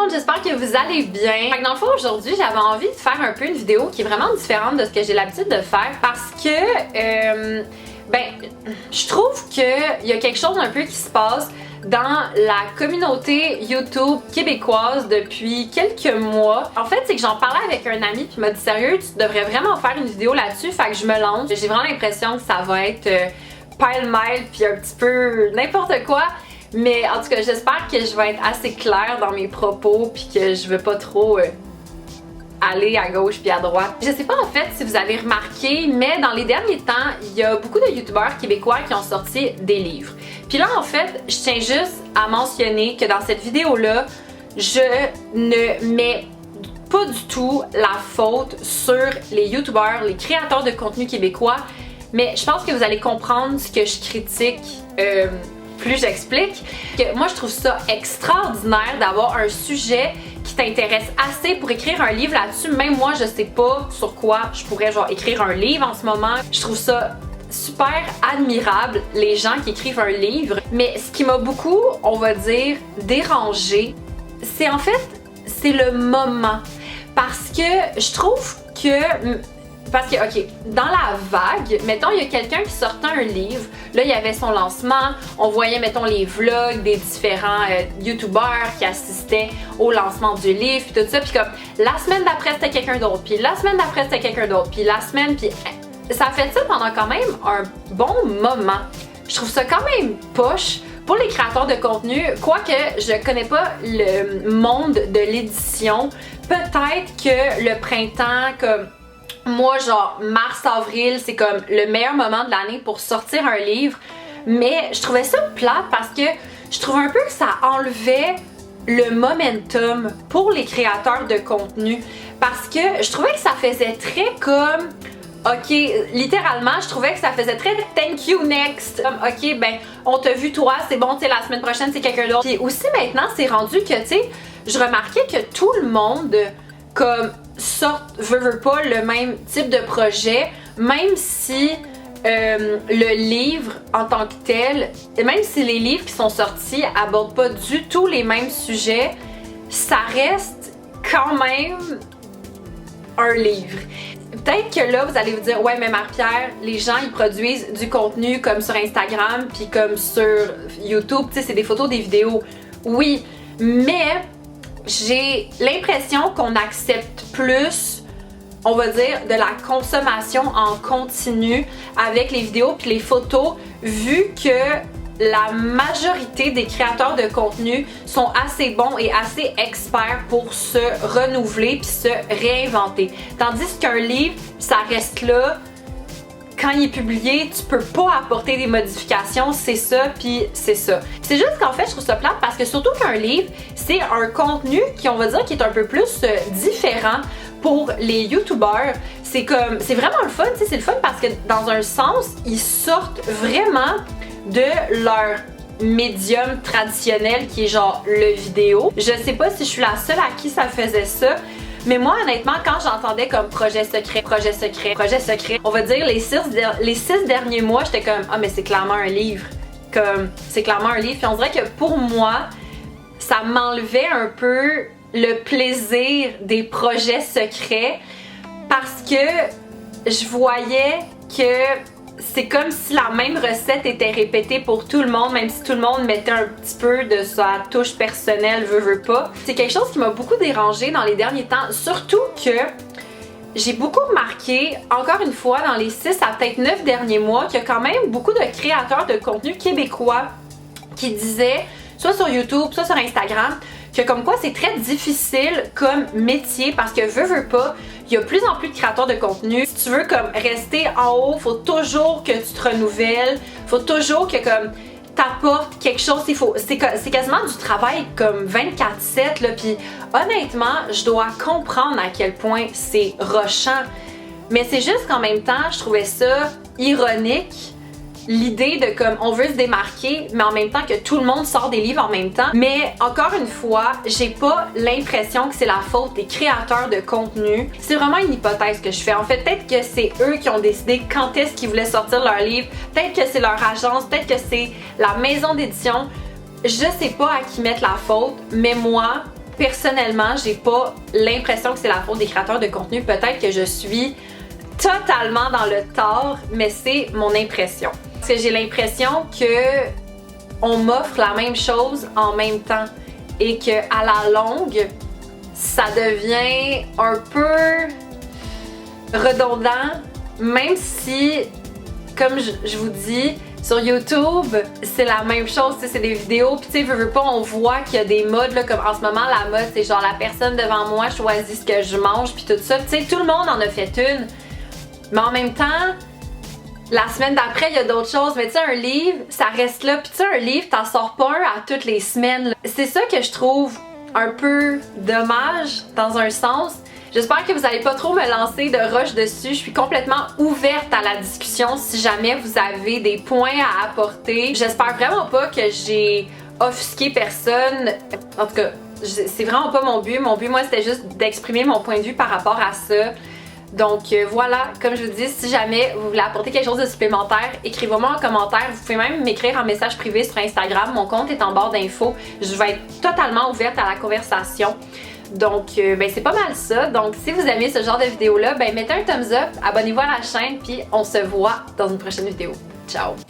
monde, j'espère que vous allez bien. Fait que dans le fond, aujourd'hui, j'avais envie de faire un peu une vidéo qui est vraiment différente de ce que j'ai l'habitude de faire parce que, je trouve qu'il y a quelque chose un peu qui se passe dans la communauté YouTube québécoise depuis quelques mois. En fait, c'est que j'en parlais avec un ami qui m'a dit sérieux, tu devrais vraiment faire une vidéo là-dessus, fait que je me lance. J'ai vraiment l'impression que ça va être pile-mile puis un petit peu n'importe quoi. Mais en tout cas, j'espère que je vais être assez claire dans mes propos puis que je vais pas trop aller à gauche puis à droite. Je sais pas en fait si vous avez remarqué, mais dans les derniers temps, il y a beaucoup de youtubeurs québécois qui ont sorti des livres. Puis là en fait, je tiens juste à mentionner que dans cette vidéo-là, je ne mets pas du tout la faute sur les youtubeurs, les créateurs de contenu québécois, mais je pense que vous allez comprendre ce que je critique plus j'explique. Moi je trouve ça extraordinaire d'avoir un sujet qui t'intéresse assez pour écrire un livre là-dessus. Même moi je sais pas sur quoi je pourrais genre écrire un livre en ce moment. Je trouve ça super admirable les gens qui écrivent un livre. Mais ce qui m'a beaucoup, on va dire, dérangé, c'est en fait c'est le moment. Parce que je trouve que ok, dans la vague, mettons, il y a quelqu'un qui sortait un livre, là, il y avait son lancement, on voyait, mettons, les vlogs des différents youtubeurs qui assistaient au lancement du livre, puis tout ça, puis comme, la semaine d'après, c'était quelqu'un d'autre, puis la semaine d'après, c'était quelqu'un d'autre, puis la semaine, puis ça fait ça pendant quand même un bon moment. Je trouve ça quand même poche pour les créateurs de contenu, quoique je connais pas le monde de l'édition, peut-être que le printemps, comme moi, genre mars-avril, c'est comme le meilleur moment de l'année pour sortir un livre. Mais je trouvais ça plate parce que je trouve un peu que ça enlevait le momentum pour les créateurs de contenu. Parce que je trouvais que ça faisait très comme... Ok, littéralement, je trouvais que ça faisait très thank you next. Comme, ok, ben, on t'a vu toi, c'est bon, tu sais, la semaine prochaine, c'est quelqu'un d'autre. Puis aussi maintenant, c'est rendu que, tu sais, je remarquais que tout le monde, comme, veut pas le même type de projet, même si le livre en tant que tel, même si les livres qui sont sortis abordent pas du tout les mêmes sujets, ça reste quand même un livre. Peut-être que là, vous allez vous dire, ouais, mais Marie-Pierre, les gens, ils produisent du contenu comme sur Instagram puis comme sur YouTube, tu sais, c'est des photos, des vidéos. Oui, mais j'ai l'impression qu'on accepte plus, on va dire, de la consommation en continu avec les vidéos puis les photos, vu que la majorité des créateurs de contenu sont assez bons et assez experts pour se renouveler puis se réinventer. Tandis qu'un livre, ça reste là. Quand il est publié, tu peux pas apporter des modifications, c'est ça, puis c'est ça. C'est juste qu'en fait, je trouve ça plate parce que surtout qu'un livre, c'est un contenu qui, on va dire, qui est un peu plus différent pour les youtubeurs. C'est comme, c'est vraiment le fun, tu sais, c'est le fun parce que dans un sens, ils sortent vraiment de leur médium traditionnel qui est genre le vidéo. Je sais pas si je suis la seule à qui ça faisait ça, mais moi, honnêtement, quand j'entendais comme projet secret, on va dire les six derniers mois, j'étais comme « Ah, mais c'est clairement un livre. » Comme, c'est clairement un livre. Puis on dirait que pour moi, ça m'enlevait un peu le plaisir des projets secrets parce que je voyais que c'est comme si la même recette était répétée pour tout le monde, même si tout le monde mettait un petit peu de sa touche personnelle, veut pas. C'est quelque chose qui m'a beaucoup dérangée dans les derniers temps, surtout que j'ai beaucoup remarqué, encore une fois, dans les 6 à peut-être 9 derniers mois, qu'il y a quand même beaucoup de créateurs de contenu québécois qui disaient, soit sur YouTube, soit sur Instagram, que comme quoi c'est très difficile comme métier parce que veut pas, il y a plus en plus de créateurs de contenu. Si tu veux comme rester en haut, faut toujours que tu te renouvelles, faut toujours que comme t'apportes quelque chose, c'est quasiment du travail comme 24/7 là, puis honnêtement, je dois comprendre à quel point c'est rushant. Mais c'est juste qu'en même temps, je trouvais ça ironique. L'idée de comme on veut se démarquer mais en même temps que tout le monde sort des livres en même temps. Mais encore une fois, j'ai pas l'impression que c'est la faute des créateurs de contenu. C'est vraiment une hypothèse que je fais. En fait, peut-être que c'est eux qui ont décidé quand est-ce qu'ils voulaient sortir leur livre. Peut-être que c'est leur agence, peut-être que c'est la maison d'édition. Je sais pas à qui mettre la faute, mais moi, personnellement, j'ai pas l'impression que c'est la faute des créateurs de contenu. Peut-être que je suis totalement dans le tort, mais c'est mon impression. Parce que j'ai l'impression que on m'offre la même chose en même temps et que à la longue, ça devient un peu redondant, même si, comme je vous dis, sur YouTube, c'est la même chose, c'est des vidéos, puis tu sais, veux pas, on voit qu'il y a des modes, là, comme en ce moment, la mode, c'est genre la personne devant moi choisit ce que je mange, puis tout ça, tu sais, tout le monde en a fait une, mais en même temps, la semaine d'après, il y a d'autres choses, mais tu sais, un livre, ça reste là, puis tu sais, un livre, t'en sors pas un à toutes les semaines, là. C'est ça que je trouve un peu dommage, dans un sens. J'espère que vous n'allez pas trop me lancer de rush dessus. Je suis complètement ouverte à la discussion si jamais vous avez des points à apporter. J'espère vraiment pas que j'ai offusqué personne. En tout cas, c'est vraiment pas mon but. Mon but, moi, c'était juste d'exprimer mon point de vue par rapport à ça. Donc voilà, comme je vous dis, si jamais vous voulez apporter quelque chose de supplémentaire, écrivez-moi en commentaire. Vous pouvez même m'écrire en message privé sur Instagram. Mon compte est en barre d'infos. Je vais être totalement ouverte à la conversation. Donc, ben c'est pas mal ça. Donc, si vous aimez ce genre de vidéo-là, ben mettez un thumbs up, abonnez-vous à la chaîne, puis on se voit dans une prochaine vidéo. Ciao!